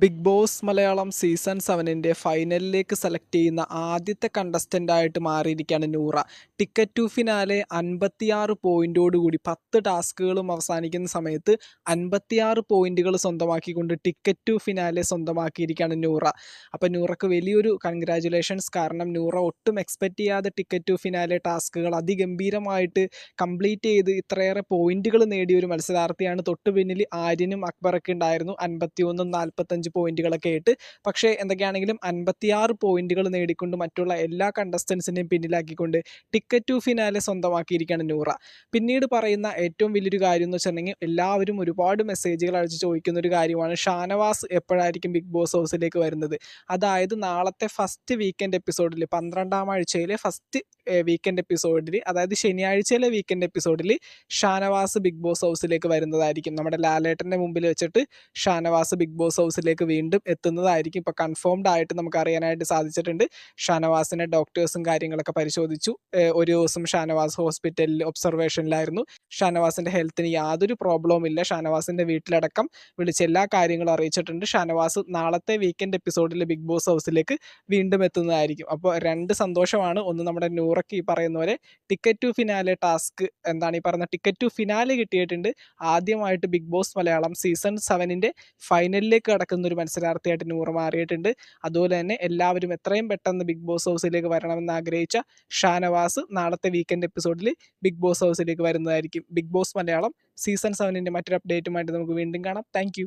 Big boss Malayalam season 7ൻ്റെ ഫൈനലിലേക്ക് select ചെയ്യുന്ന ആദ്യത്തെ കണ്ടസ്റ്റൻ്റായിട്ട് മാറിയിരിക്കുകയാണ് നൂറ. ടിക്കറ്റ് ടു ഫിനാലെ 56 പോയിന്റോടുകൂടി 10 ടാസ്കുകളും അവസാനിക്കുന്ന സമയത്ത് 56 പോയിന്റുകൾ സ്വന്തമാക്കിക്കൊണ്ട് ടിക്കറ്റ് ടു ഫിനാലെ സ്വന്തമാക്കിയിരിക്കുകയാണ് നൂറ. അപ്പോൾ നൂറക്ക് വലിയൊരു കൺഗ്രാജുലേഷൻസ്. കാരണം നൂറ ഒട്ടും എക്സ്പെക്റ്റ് ചെയ്യാതെ ടിക്കറ്റ് ടു ഫിനാലെ ടാസ്കുകൾ അതിഗംഭീരമായിട്ട് കംപ്ലീറ്റ് ചെയ്ത് ഇത്രയേറെ പോയിന്റുകൾ നേടിയ ഒരു മത്സരാർത്ഥിയാണ്. തൊട്ടു പിന്നിൽ ആര്യനും അക്ബറൊക്കെ ഉണ്ടായിരുന്നു 51 45 പോയിന്റുകളൊക്കെ ആയിട്ട്. പക്ഷേ എന്തൊക്കെയാണെങ്കിലും 56 പോയിന്റുകൾ നേടിക്കൊണ്ട് മറ്റുള്ള എല്ലാ കണ്ടസ്റ്റൻസിനെയും പിന്നിലാക്കിക്കൊണ്ട് ടിക്കറ്റ് ടു ഫിനാലെ സ്വന്തമാക്കിയിരിക്കുകയാണ് നൂറ. പിന്നീട് പറയുന്ന ഏറ്റവും വലിയൊരു കാര്യം എന്ന് വെച്ചിട്ടുണ്ടെങ്കിൽ എല്ലാവരും ഒരുപാട് മെസ്സേജുകൾ അയച്ച് ചോദിക്കുന്ന ഒരു കാര്യമാണ് ഷാനവാസ് എപ്പോഴായിരിക്കും ബിഗ് ബോസ് ഹൗസിലേക്ക് വരുന്നത്. അതായത് നാളത്തെ ഫസ്റ്റ് വീക്കെൻഡ് എപ്പിസോഡിൽ 12ാം ആഴ്ചയിലെ ഫസ്റ്റ് വീക്കെൻഡ് എപ്പിസോഡിൽ, അതായത് ശനിയാഴ്ചയിലെ വീക്കെൻഡ് എപ്പിസോഡിൽ ഷാനവാസ് ബിഗ് ബോസ് ഹൗസിലേക്ക് വരുന്നതായിരിക്കും. നമ്മുടെ ലാലേട്ടൻ്റെ മുമ്പിൽ വെച്ചിട്ട് ഷാനവാസ് ബിഗ് ബോസ് ഹൗസിലേക്ക് വീണ്ടും എത്തുന്നതായിരിക്കും. ഇപ്പോൾ കൺഫേംഡ് ആയിട്ട് നമുക്ക് അറിയാനായിട്ട് സാധിച്ചിട്ടുണ്ട്. ഷാനവാസിനെ ഡോക്ടേഴ്സും കാര്യങ്ങളൊക്കെ പരിശോധിച്ചു. ഒരു ദിവസം ഷാനവാസ് ഹോസ്പിറ്റലിൽ ഒബ്സർവേഷനിലായിരുന്നു. ഷാനവാസിൻ്റെ ഹെൽത്തിന് യാതൊരു പ്രോബ്ലവും ഇല്ല. ഷാനവാസിൻ്റെ വീട്ടിലടക്കം വിളിച്ച് എല്ലാ കാര്യങ്ങളും അറിയിച്ചിട്ടുണ്ട്. ഷാനവാസ് നാളത്തെ വീക്കെൻഡ് എപ്പിസോഡിൽ ബിഗ് ബോസ് ഹൗസിലേക്ക് വീണ്ടും എത്തുന്നതായിരിക്കും. അപ്പോൾ രണ്ട് സന്തോഷമാണ്. ഒന്ന്, നമ്മുടെ നൂറയ്ക്ക് ഈ പറയുന്ന പോലെ ടിക്കറ്റ് ടു ഫിനാലെ ടാസ്ക്, എന്താണ് ഈ പറയുന്ന ടിക്കറ്റ് ടു ഫിനാലെ കിട്ടിയിട്ടുണ്ട്. ആദ്യമായിട്ട് ബിഗ് ബോസ് മലയാളം സീസൺ 7ൻ്റെ ഫൈനലിലേക്ക് കടക്കുന്ന ഒരു മത്സരാർത്ഥിയായിട്ട് നൂറ മാറിയിട്ടുണ്ട്. അതുപോലെ തന്നെ എല്ലാവരും എത്രയും പെട്ടെന്ന് ബിഗ് ബോസ് ഹൗസിലേക്ക് വരണമെന്ന് ആഗ്രഹിച്ച ഷാനവാസ് നാളത്തെ വീക്കെൻഡ് എപ്പിസോഡിൽ ബിഗ് ബോസ് ഹൗസിലേക്ക് വരുന്നതായിരിക്കും. ബിഗ് ബോസ് മലയാളം സീസൺ 7ൻ്റെ മറ്റൊരു അപ്ഡേറ്റുമായിട്ട് നമുക്ക് വീണ്ടും കാണാം. താങ്ക്